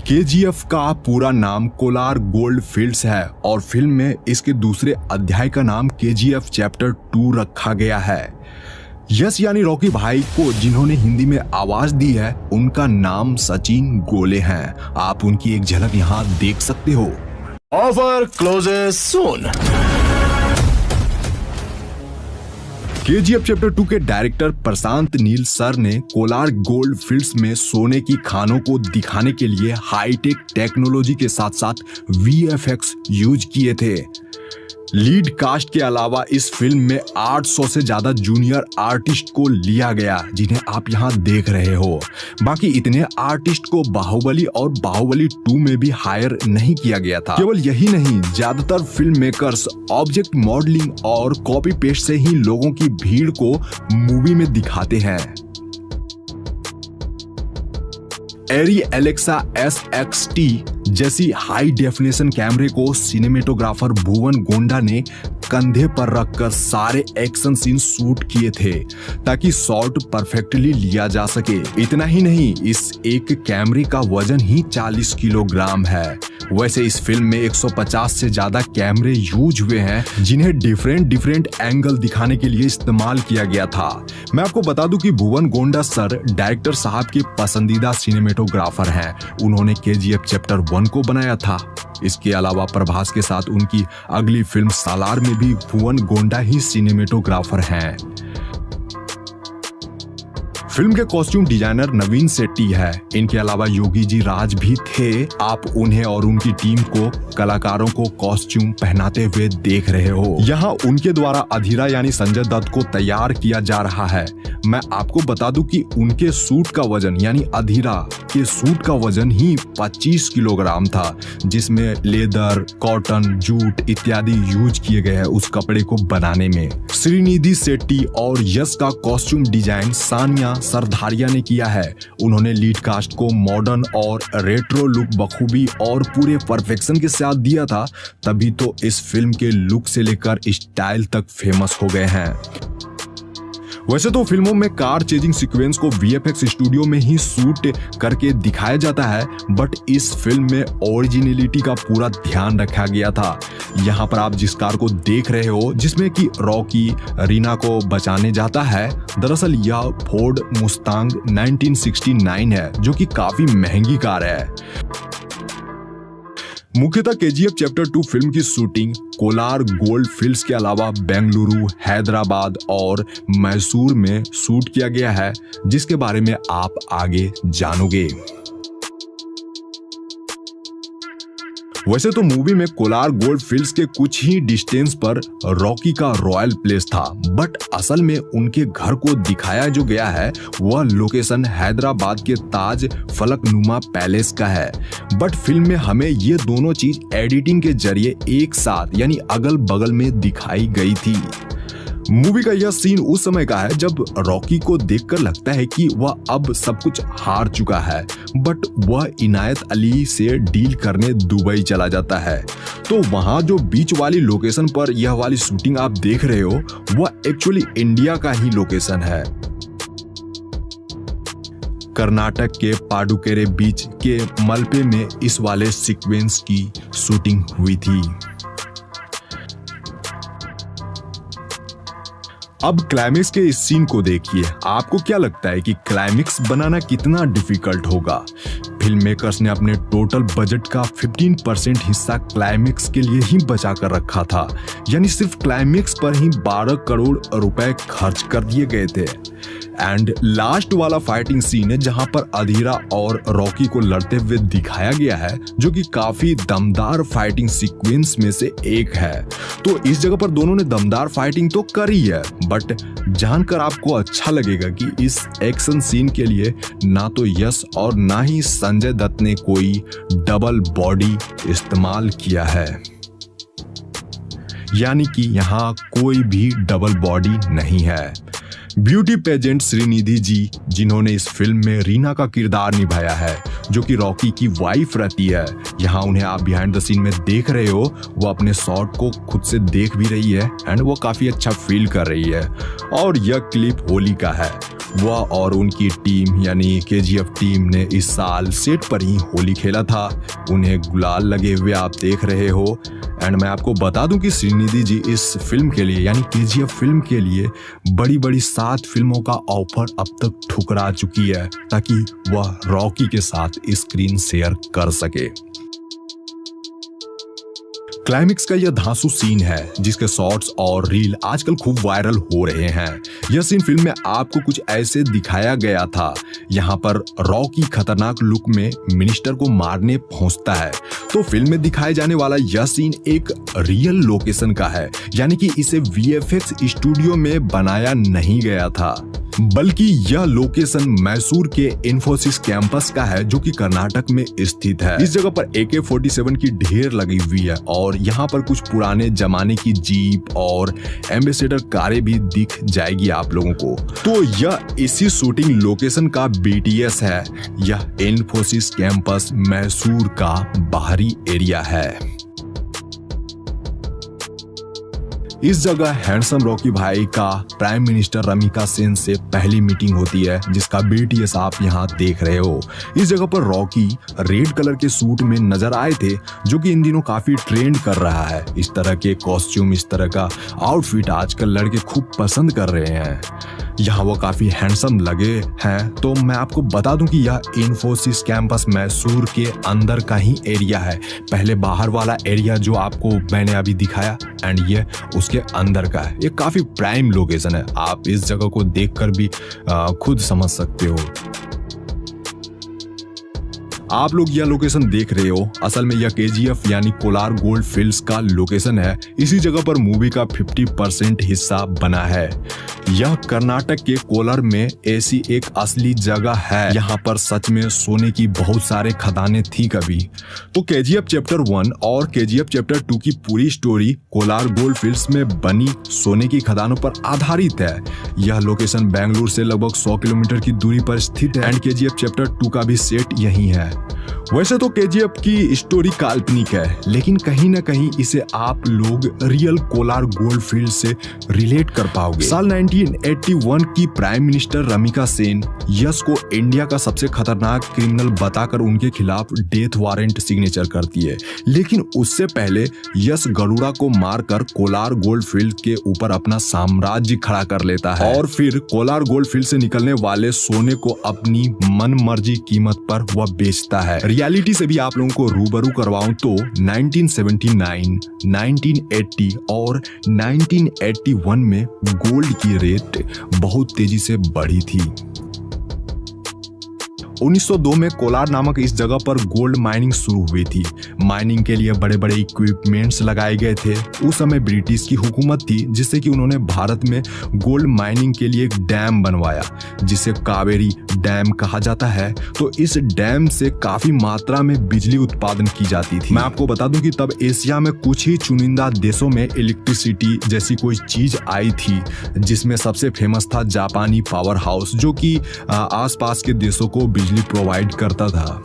KGF का पूरा नाम कोलार गोल्ड फील्ड्स है और फिल्म में इसके दूसरे अध्याय का नाम केजीएफ चैप्टर 2 रखा गया है। यश यानी रॉकी भाई को जिन्होंने हिंदी में आवाज दी है उनका नाम सचिन गोले हैं। आप उनकी एक झलक यहाँ देख सकते हो। ऑफर क्लोजेस सून। केजीएफ चैप्टर 2 के डायरेक्टर प्रशांत नील सर ने कोलार गोल्ड फील्ड्स में सोने की खानों को दिखाने के लिए हाईटेक टेक्नोलॉजी के साथ साथ वीएफएक्स यूज किए थे। लीड कास्ट के अलावा इस फिल्म में 800 से ज्यादा जूनियर आर्टिस्ट को लिया गया जिन्हें आप यहाँ देख रहे हो। बाकी इतने आर्टिस्ट को बाहुबली और बाहुबली 2 में भी हायर नहीं किया गया था। केवल यही नहीं, ज्यादातर फिल्म मेकर्स ऑब्जेक्ट मॉडलिंग और कॉपी पेस्ट से ही लोगों की भीड़ को मूवी में दिखाते हैं। एरी एलेक्सा SXT जैसी हाई डेफिनेशन कैमरे को सिनेमेटोग्राफर भुवन गोंडा ने कंधे पर रखकर सारे एक्शन सीन शूट किए थे ताकि शॉट परफेक्टली लिया जा सके। इतना ही नहीं, इस एक कैमरे का वजन ही 40 किलोग्राम है। वैसे इस फिल्म में 150 से ज्यादा कैमरे यूज हुए हैं जिन्हें डिफरेंट एंगल दिखाने के लिए इस्तेमाल किया गया था। मैं आपको बता दूं कि भुवन गोंडा सर डायरेक्टर साहब के पसंदीदा सिनेमेटोग्राफर हैं। उन्होंने केजीएफ चैप्टर 1 को बनाया था। इसके अलावा प्रभास के साथ उनकी अगली फिल्म सालार में भी भुवन गोंडा ही सिनेमेटोग्राफर हैं। फिल्म के कॉस्ट्यूम डिजाइनर नवीन शेट्टी है। इनके अलावा योगी जी राज भी थे। आप उन्हें और उनकी टीम को कलाकारों को कॉस्ट्यूम पहनाते हुए देख रहे हो। यहाँ उनके द्वारा अधीरा यानी संजय दत्त को तैयार किया जा रहा है। मैं आपको बता दूं कि उनके सूट का वजन यानी अधीरा के सूट का वजन ही 25 किलोग्राम था, जिसमें लेदर, कॉटन, जूट इत्यादि यूज किए गए हैं उस कपड़े को बनाने में। श्रीनिधि शेट्टी और यश का कॉस्ट्यूम डिजाइन सानिया सरधारिया ने किया है। उन्होंने लीड कास्ट को मॉडर्न और रेट्रो लुक बखूबी और पूरे परफेक्शन के साथ दिया था, तभी तो इस फिल्म के लुक से लेकर स्टाइल तक फेमस हो गए हैं। वैसे तो फिल्मों में कार चेजिंग सीक्वेंस को वीएफएक्स स्टूडियो में ही शूट करके दिखाया जाता है, बट इस फिल्म में ओरिजिनलिटी का पूरा ध्यान रखा गया था। यहाँ पर आप जिस कार को देख रहे हो जिसमें कि रॉकी रीना को बचाने जाता है, दरअसल यह फोर्ड मुस्तांग 1969 है जो कि काफी महंगी कार है। मुख्यतः केजीएफ चैप्टर 2 फिल्म की शूटिंग कोलार गोल्ड फील्ड्स के अलावा बेंगलुरु, हैदराबाद और मैसूर में शूट किया गया है, जिसके बारे में आप आगे जानोगे। वैसे तो मूवी में कोलार गोल्ड फील्ड्स के कुछ ही डिस्टेंस पर रॉकी का रॉयल प्लेस था, बट असल में उनके घर को दिखाया जो गया है वह लोकेशन हैदराबाद के ताज फलकनुमा पैलेस का है। बट फिल्म में हमें ये दोनों चीज एडिटिंग के जरिए एक साथ यानी अगल बगल में दिखाई गई थी। मूवी का यह सीन उस समय का है जब रॉकी को देखकर लगता है कि वह अब सब कुछ हार चुका है, बट वह इनायत अली से डील करने दुबई चला जाता है। तो वहां जो बीच वाली लोकेशन पर यह वाली शूटिंग आप देख रहे हो वह एक्चुअली इंडिया का ही लोकेशन है। कर्नाटक के पाडुकेरे बीच के मलपे में इस वाले सीक्वेंस की शूटिंग हुई थी। अब क्लाइमेक्स के इस सीन को देखिए। आपको क्या लगता है कि क्लाइमेक्स बनाना कितना डिफिकल्ट होगा? फिल्म मेकर्स ने अपने टोटल बजट का 15% हिस्सा क्लाइमेक्स के लिए ही बचा कर रखा था, यानी सिर्फ क्लाइमेक्स पर ही 12 करोड़ रुपए खर्च कर दिए गए थे। एंड लास्ट वाला फाइटिंग सीन है जहां पर अधीरा और रॉकी को लड़ते हुए दिखाया गया है, जो कि काफी दमदार फाइटिंग सीक्वेंस में से एक है। तो इस जगह पर दोनों ने दमदार फाइटिंग तो करी है, बट जानकर आपको अच्छा लगेगा कि इस एक्शन सीन के लिए ना तो यश और ना ही संजय दत्त ने कोई डबल बॉडी इस्तेमाल किया है, यानी कि यहाँ कोई भी डबल बॉडी नहीं है। ब्यूटी पेजेंट श्रीनिधि जी, जिन्होंने इस फिल्म में रीना का किरदार निभाया है, जो कि रॉकी की वाइफ रहती है। यहाँ उन्हें आप बिहाइंड द सीन में देख रहे हो, वो अपने शॉट को खुद से देख भी रही है एंड वो काफी अच्छा फील कर रही है। और यह क्लिप होली का है। वह और उनकी टीम यानी केजीएफ टीम ने इस साल सेट पर ही होली खेला था। उन्हें गुलाल लगे हुए आप देख रहे हो। एंड मैं आपको बता दूं कि श्रीनिधि जी इस फिल्म के लिए यानी केजीएफ फिल्म के लिए बड़ी बड़ी 7 फिल्मों का ऑफर अब तक ठुकरा चुकी है ताकि वह रॉकी के साथ स्क्रीन शेयर कर सके। क्लाइमेक्स का यह धांसू सीन है जिसके शॉट्स और रील आजकल खूब वायरल हो रहे हैं। यह सीन फिल्म में आपको कुछ ऐसे दिखाया गया था। यहाँ पर रॉकी खतरनाक लुक में मिनिस्टर को मारने पहुंचता है। तो फिल्म में दिखाए जाने वाला यह सीन एक रियल लोकेशन का है, यानी कि इसे वीएफएक्स स्टूडियो में बनाया नहीं गया था, बल्कि यह लोकेशन मैसूर के इन्फोसिस कैंपस का है जो कि कर्नाटक में स्थित है। इस जगह पर AK-47 की ढेर लगी हुई है और यहाँ पर कुछ पुराने जमाने की जीप और एम्बेसडर कारें भी दिख जाएगी आप लोगों को। तो यह इसी शूटिंग लोकेशन का BTS है। यह इन्फोसिस कैंपस मैसूर का बाहरी एरिया है। इस जगह हैंडसम रॉकी भाई का प्राइम मिनिस्टर रमिका सेन से पहली मीटिंग होती है जिसका BTS आप यहाँ देख रहे हो। इस जगह पर रॉकी रेड कलर के सूट में नजर आए थे जो कि इन दिनों काफी ट्रेंड कर रहा है। इस तरह के कॉस्ट्यूम, इस तरह का आउटफिट आजकल लड़के खूब पसंद कर रहे हैं। यहाँ वो काफी हैंडसम लगे हैं। तो मैं आपको बता दूं कि यह इन्फोसिस कैंपस मैसूर के अंदर का ही एरिया है। पहले बाहर वाला एरिया जो आपको मैंने अभी दिखाया एंड ये उसके अंदर का है। ये काफी प्राइम लोकेशन है। आप इस जगह को देखकर भी खुद समझ सकते हो। आप लोग यह लोकेशन देख रहे हो, असल में यह KGF यानी कोलार गोल्ड फील्ड्स का लोकेशन है। इसी जगह पर मूवी का 50% हिस्सा बना है। यह कर्नाटक के कोलार में ऐसी एक असली जगह है। यहाँ पर सच में सोने की बहुत सारे खदानें थी कभी। तो KGF चैप्टर 1 और KGF चैप्टर 2 की पूरी स्टोरी कोलार गोल्ड फील्ड्स में बनी सोने की खदानों पर आधारित है। यह लोकेशन बेंगलुरु से लगभग 100 किलोमीटर की दूरी पर स्थित है एंड KGF चैप्टर 2 का भी सेट यही है। वैसे तो KGF की स्टोरी काल्पनिक है, लेकिन कहीं ना कहीं इसे आप लोग रियल कोलार गोल्ड फील्ड से रिलेट कर पाओगे। साल 1981 की प्राइम मिनिस्टर रमिका सेन यश को इंडिया का सबसे खतरनाक क्रिमिनल बताकर उनके खिलाफ डेथ वारंट सिग्नेचर करती है। लेकिन उससे पहले यश गरुड़ा को मारकर कोलार गोल्ड फील्ड के ऊपर अपना साम्राज्य खड़ा कर लेता है और फिर कोलार गोल्ड फील्ड से निकलने वाले सोने को अपनी मन मर्जी कीमत पर वह बेचता है। रियलिटी से भी आप लोगों को रूबरू करवाऊं तो 1979, 1980 और 1981 में गोल्ड की रेट बहुत तेजी से बढ़ी थी। 1902 में कोलार नामक इस जगह पर गोल्ड माइनिंग शुरू हुई थी। माइनिंग के लिए बड़े बड़े इक्विपमेंट्स लगाए गए थे। उस समय ब्रिटिश की हुकूमत थी जिससे कि उन्होंने भारत में गोल्ड माइनिंग के लिए एक डैम बनवाया जिसे कावेरी डैम कहा जाता है। तो इस डैम से काफी मात्रा में बिजली उत्पादन की जाती थी। मैं आपको बता दूं कि तब एशिया में कुछ ही चुनिंदा देशों में इलेक्ट्रिसिटी जैसी कोई चीज आई थी, जिसमें सबसे फेमस था जापानी पावर हाउस जो कि आसपास के देशों को बिजली प्रोवाइड करता था।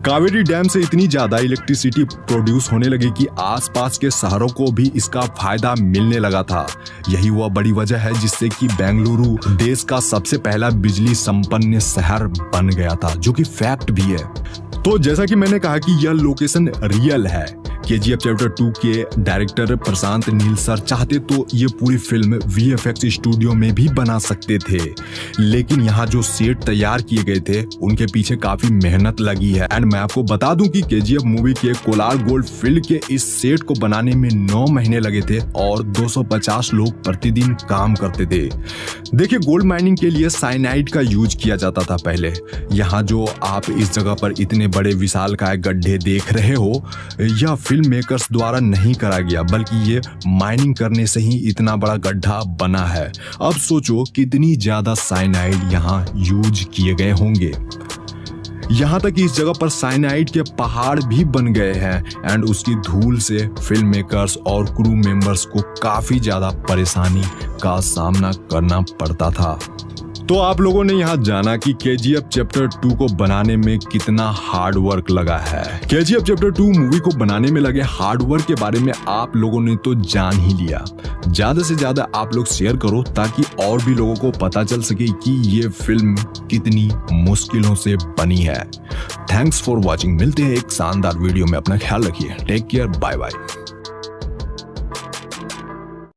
कावेरी डैम से इतनी ज्यादा इलेक्ट्रिसिटी प्रोड्यूस होने लगी कि आसपास के शहरों को भी इसका फायदा मिलने लगा था। यही वह बड़ी वजह है जिससे कि बेंगलुरु देश का सबसे पहला बिजली संपन्न शहर बन गया था, जो कि फैक्ट भी है। तो जैसा कि मैंने कहा कि यह लोकेशन रियल है। KGF चैप्टर 2 के डायरेक्टर प्रशांत नील सर चाहते तो ये पूरी फिल्म VFX स्टूडियो में भी बना सकते थे, लेकिन यहाँ जो सेट तैयार किए गए थे उनके पीछे काफी मेहनत लगी है। एंड मैं आपको बता दूं कि KGF मूवी के कोलार गोल्ड फील्ड के इस सेट को बनाने में 9 महीने लगे थे और 250 लोग प्रतिदिन काम करते थे। देखिए, गोल्ड माइनिंग के लिए साइनाइड का यूज किया जाता था पहले। यहाँ जो आप इस जगह पर इतने बड़े विशालकाय गड्ढे देख रहे हो, यह फिल्म मेकर्स द्वारा नहीं करा गया, बल्कि ये माइनिंग करने से ही इतना बड़ा गड्ढा बना है। अब सोचो कितनी ज्यादा साइनाइड यहाँ यूज किए गए होंगे। यहाँ तक कि इस जगह पर साइनाइड के पहाड़ भी बन गए हैं एंड उसकी धूल से फिल्म मेकर्स और क्रू मेंबर्स को काफी ज्यादा परेशानी का सामना करना पड़ता था। तो आप लोगों ने यहाँ जाना कि KGF चैप्टर 2 को बनाने में कितना हार्ड वर्क लगा है। KGF चैप्टर 2 मूवी को बनाने में लगे हार्ड वर्क के बारे में आप लोगों ने तो जान ही लिया। ज्यादा से ज्यादा आप लोग शेयर करो ताकि और भी लोगों को पता चल सके कि ये फिल्म कितनी मुश्किलों से बनी है। Thanks for watching. मिलते हैं एक शानदार वीडियो में। अपना ख्याल रखिए। Take care. Bye bye.